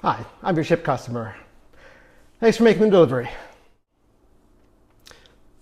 Hi, I'm your Shipt customer. Thanks for making the delivery.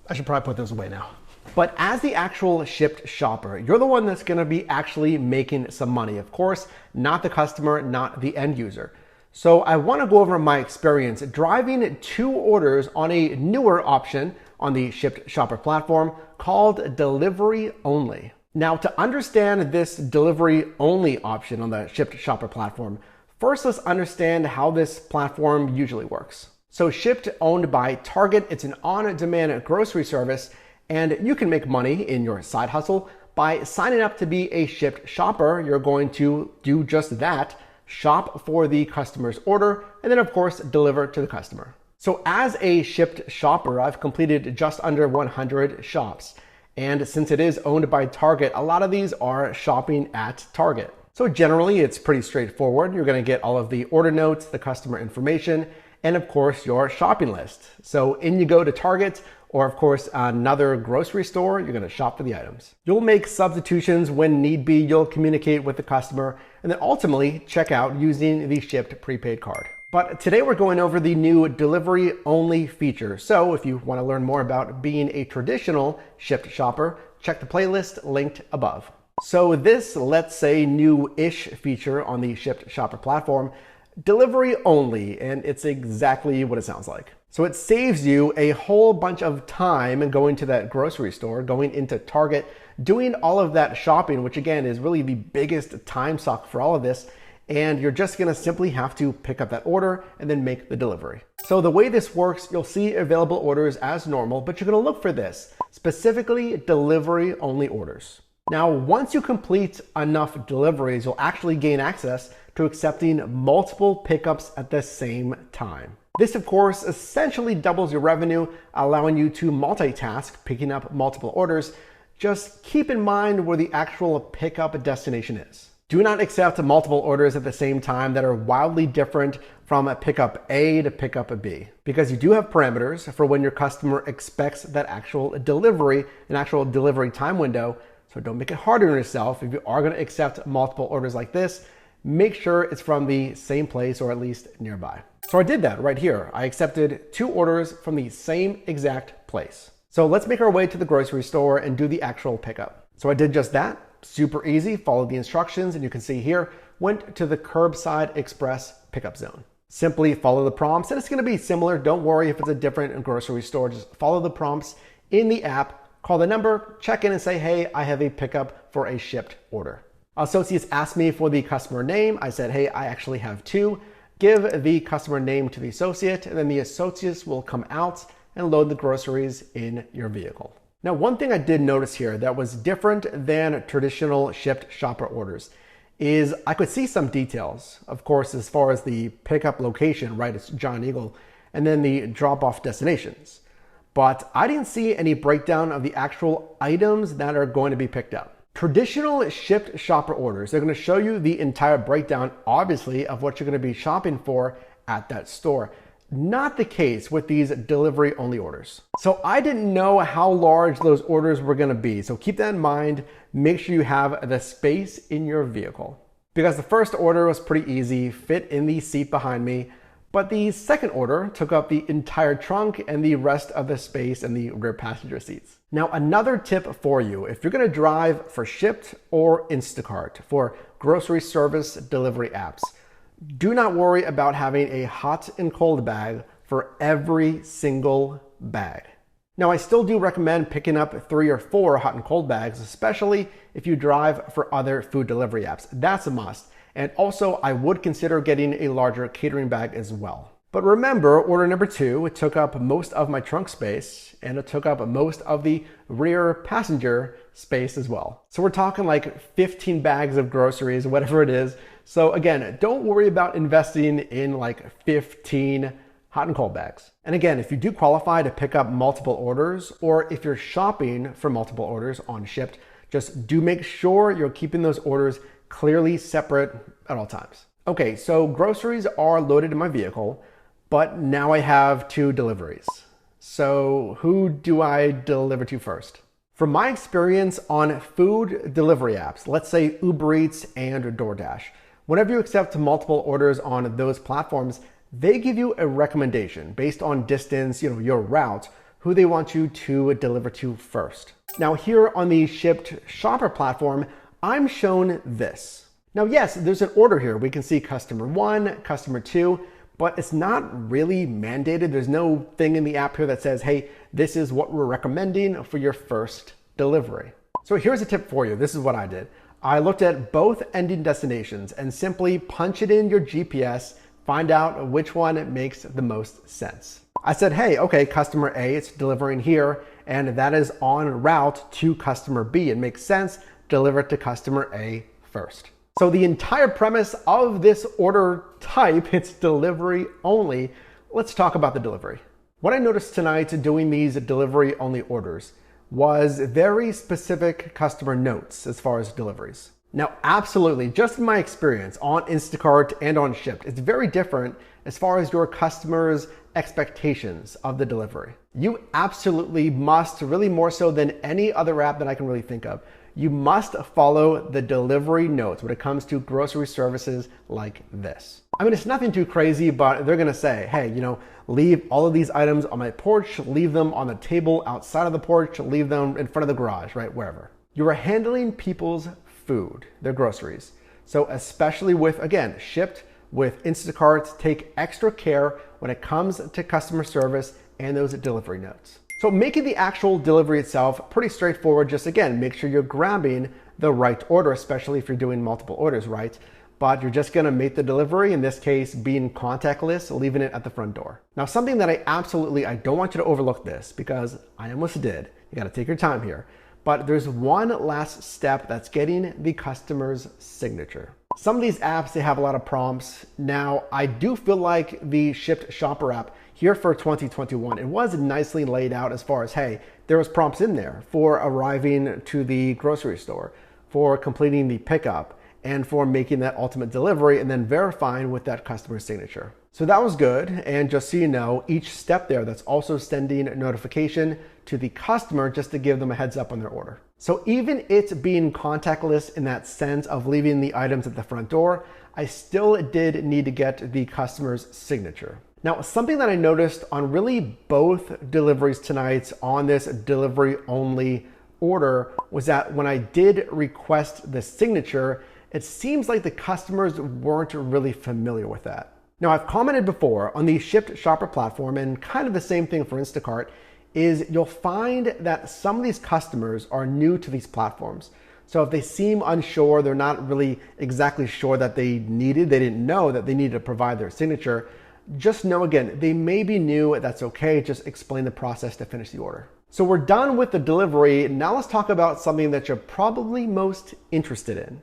I should probably put those away now. But as the actual Shipt shopper, you're the one that's going to be actually making some money. Of course, not the customer, not the end user. So I want to go over my experience driving 2 orders on a newer option on the Shipt Shopper platform called Delivery Only. Now, to understand this Delivery Only option on the Shipt Shopper platform, first, let's understand how this platform usually works. So Shipt, owned by Target, it's an on-demand grocery service, and you can make money in your side hustle by signing up to be a Shipt shopper. You're going to do just that, shop for the customer's order, and then of course, deliver to the customer. So as a Shipt shopper, I've completed just under 100 shops. And since it is owned by Target, a lot of these are shopping at Target. So generally, it's pretty straightforward. You're going to get all of the order notes, the customer information, and of course, your shopping list. So in you go to Target, or of course, another grocery store, you're going to shop for the items. You'll make substitutions when need be. You'll communicate with the customer, and then ultimately check out using the Shipt prepaid card. But today we're going over the new delivery only feature. So if you want to learn more about being a traditional Shipt shopper, check the playlist linked above. So this, let's say, new-ish feature on the Shipt Shopper platform, delivery only, and it's exactly what it sounds like. So it saves you a whole bunch of time going to that grocery store, going into Target, doing all of that shopping, which again is really the biggest time suck for all of this, and you're just gonna simply have to pick up that order and then make the delivery. So the way this works, you'll see available orders as normal, but you're gonna look for this, specifically delivery only orders. Now, once you complete enough deliveries, you'll actually gain access to accepting multiple pickups at the same time. This, of course, essentially doubles your revenue, allowing you to multitask, picking up multiple orders. Just keep in mind where the actual pickup destination is. Do not accept multiple orders at the same time that are wildly different from pickup A to pickup B, because you do have parameters for when your customer expects that actual delivery, an actual delivery time window. So don't make it harder on yourself. If you are going to accept multiple orders like this, make sure it's from the same place or at least nearby. So I did that right here. I accepted 2 orders from the same exact place. So let's make our way to the grocery store and do the actual pickup. So I did just that. Super easy, followed the instructions, and you can see here, went to the curbside express pickup zone. Simply follow the prompts, and it's going to be similar. Don't worry if it's a different grocery store. Just follow the prompts in the app. Call the number, check in and say, hey, I have a pickup for a Shipt order. Associates asked me for the customer name. I said, hey, I actually have 2. Give the customer name to the associate, and then the associates will come out and load the groceries in your vehicle. Now, one thing I did notice here that was different than traditional Shipt shopper orders is I could see some details. Of course, as far as the pickup location, right, it's John Eagle, and then the drop-off destinations. But I didn't see any breakdown of the actual items that are going to be picked up. Traditional Shipt shopper orders, they're going to show you the entire breakdown, obviously, of what you're going to be shopping for at that store. Not the case with these delivery only orders. So I didn't know how large those orders were going to be. So keep that in mind. Make sure you have the space in your vehicle. Because the first order was pretty easy, fit in the seat behind me. But the second order took up the entire trunk and the rest of the space in the rear passenger seats. Now, another tip for you, if you're going to drive for Shipt or Instacart, for grocery service delivery apps, do not worry about having a hot and cold bag for every single bag. Now, I still do recommend picking up 3 or 4 hot and cold bags, especially if you drive for other food delivery apps. That's a must. And also, I would consider getting a larger catering bag as well. But remember, order number 2, it took up most of my trunk space, and it took up most of the rear passenger space as well. So we're talking like 15 bags of groceries, whatever it is. So again, don't worry about investing in like 15 hot and cold bags. And again, if you do qualify to pick up multiple orders, or if you're shopping for multiple orders on Shipt, just do make sure you're keeping those orders clearly separate at all times. Okay, so groceries are loaded in my vehicle, but now I have 2 deliveries. So who do I deliver to first? From my experience on food delivery apps, let's say Uber Eats and DoorDash, Whenever you accept multiple orders on those platforms, they give you a recommendation based on distance, your route, who they want you to deliver to first. Now here on the Shipt Shopper platform, I'm shown this. Now yes, there's an order here. We can see customer 1, customer 2, but it's not really mandated. There's no thing in the app here that says, hey, this is what we're recommending for your first delivery. So here's a tip for you. This is what I did. I looked at both ending destinations and simply punch it in your GPS, find out which one makes the most sense. I said, hey, okay, customer A, it's delivering here, and that is en route to customer B. It makes sense, deliver it to customer A first. So the entire premise of this order type, it's delivery only. Let's talk about the delivery. What I noticed tonight doing these delivery only orders was very specific customer notes as far as deliveries. Now, absolutely, just in my experience on Instacart and on Shipt, it's very different as far as your customers' expectations of the delivery. You absolutely must, really more so than any other app that I can really think of, you must follow the delivery notes when it comes to grocery services like this. I mean, it's nothing too crazy, but they're gonna say, hey, leave all of these items on my porch, leave them on the table outside of the porch, leave them in front of the garage, right, wherever. You are handling people's food, their groceries. So especially with, again, Shipt, with Instacart, take extra care when it comes to customer service and those delivery notes. So making the actual delivery itself pretty straightforward. Just again, make sure you're grabbing the right order, especially if you're doing multiple orders, right? But you're just gonna make the delivery, in this case, being contactless, leaving it at the front door. Now, something that I don't want you to overlook this, because I almost did. You gotta take your time here. But there's one last step, that's getting the customer's signature. Some of these apps, they have a lot of prompts. Now, I do feel like the Shipt Shopper app here for 2021, it was nicely laid out as far as, hey, there was prompts in there for arriving to the grocery store, for completing the pickup, and for making that ultimate delivery and then verifying with that customer signature. So that was good. And just so you know, each step there, that's also sending a notification to the customer just to give them a heads up on their order. So even it being contactless in that sense of leaving the items at the front door, I still did need to get the customer's signature. Now, something that I noticed on really both deliveries tonight on this delivery only order was that when I did request the signature, it seems like the customers weren't really familiar with that. Now, I've commented before on the Shipt Shopper platform, and kind of the same thing for Instacart, is you'll find that some of these customers are new to these platforms. So if they seem unsure, they're not really exactly sure that they didn't know that they needed to provide their signature, just know, again, they may be new, that's okay, just explain the process to finish the order. So we're done with the delivery. Now let's talk about something that you're probably most interested in.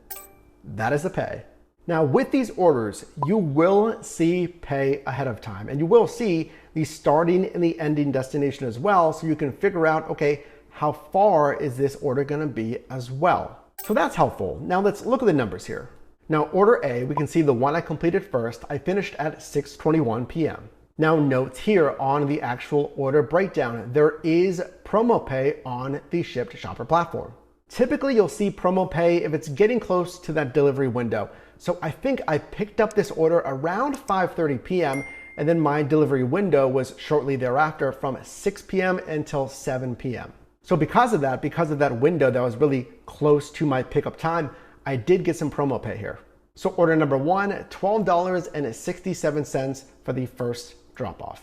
That is the pay. Now with these orders, you will see pay ahead of time, and you will see the starting and the ending destination as well, so you can figure out, okay, how far is this order gonna be as well? So that's helpful. Now let's look at the numbers here. Now order A, we can see the one I completed first, I finished at 6:21 p.m. Now note here on the actual order breakdown, there is promo pay on the Shipt Shopper platform. Typically you'll see promo pay if it's getting close to that delivery window. So I think I picked up this order around 5:30 p.m. and then my delivery window was shortly thereafter from 6 p.m. until 7 p.m. So because of that window that was really close to my pickup time, I did get some promo pay here. So order number one, $12.67 for the first drop off.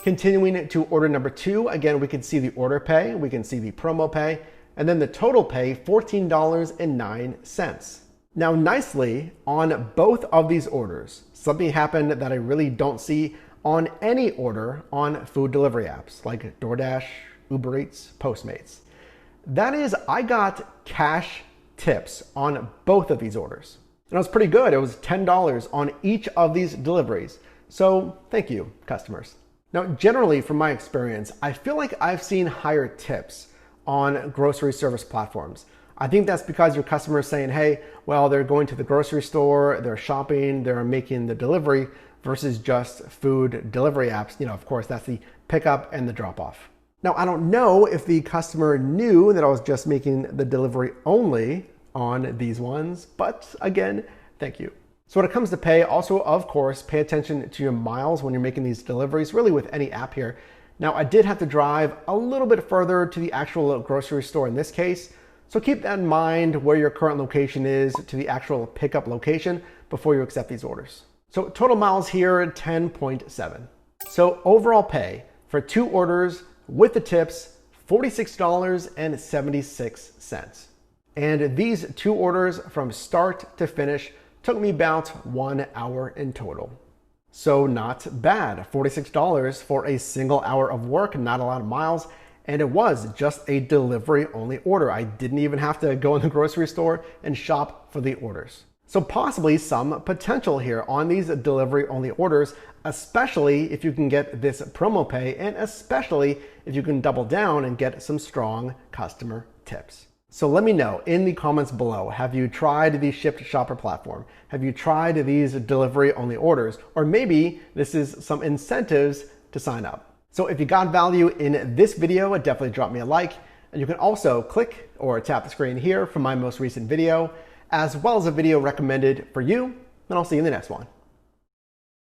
Continuing to order number two, again, we can see the order pay, we can see the promo pay, and then the total pay, $14.09. Now nicely, on both of these orders, something happened that I really don't see on any order on food delivery apps like DoorDash, Uber Eats, Postmates. That is, I got cash tips on both of these orders. And it was pretty good. It was $10 on each of these deliveries. So thank you, customers. Now, generally from my experience, I feel like I've seen higher tips on grocery service platforms. I think that's because your customers saying, hey, well, they're going to the grocery store, they're shopping, they're making the delivery versus just food delivery apps. You know, of course, that's the pickup and the drop off. Now, I don't know if the customer knew that I was just making the delivery only on these ones, but again, thank you. So when it comes to pay, also, of course, pay attention to your miles when you're making these deliveries, really with any app here. Now, I did have to drive a little bit further to the actual grocery store in this case. So keep that in mind where your current location is to the actual pickup location before you accept these orders. So total miles here, 10.7. So overall pay for 2 orders with the tips, $46.76. And these 2 orders from start to finish took me about 1 hour in total. So not bad, $46 for a single hour of work, not a lot of miles, and it was just a delivery only order. I didn't even have to go in the grocery store and shop for the orders. So possibly some potential here on these delivery only orders, especially if you can get this promo pay and especially if you can double down and get some strong customer tips. So let me know in the comments below, have you tried the Shipt Shopper platform? Have you tried these delivery only orders? Or maybe this is some incentives to sign up. So if you got value in this video, definitely drop me a like. And you can also click or tap the screen here for my most recent video, as well as a video recommended for you. And I'll see you in the next one.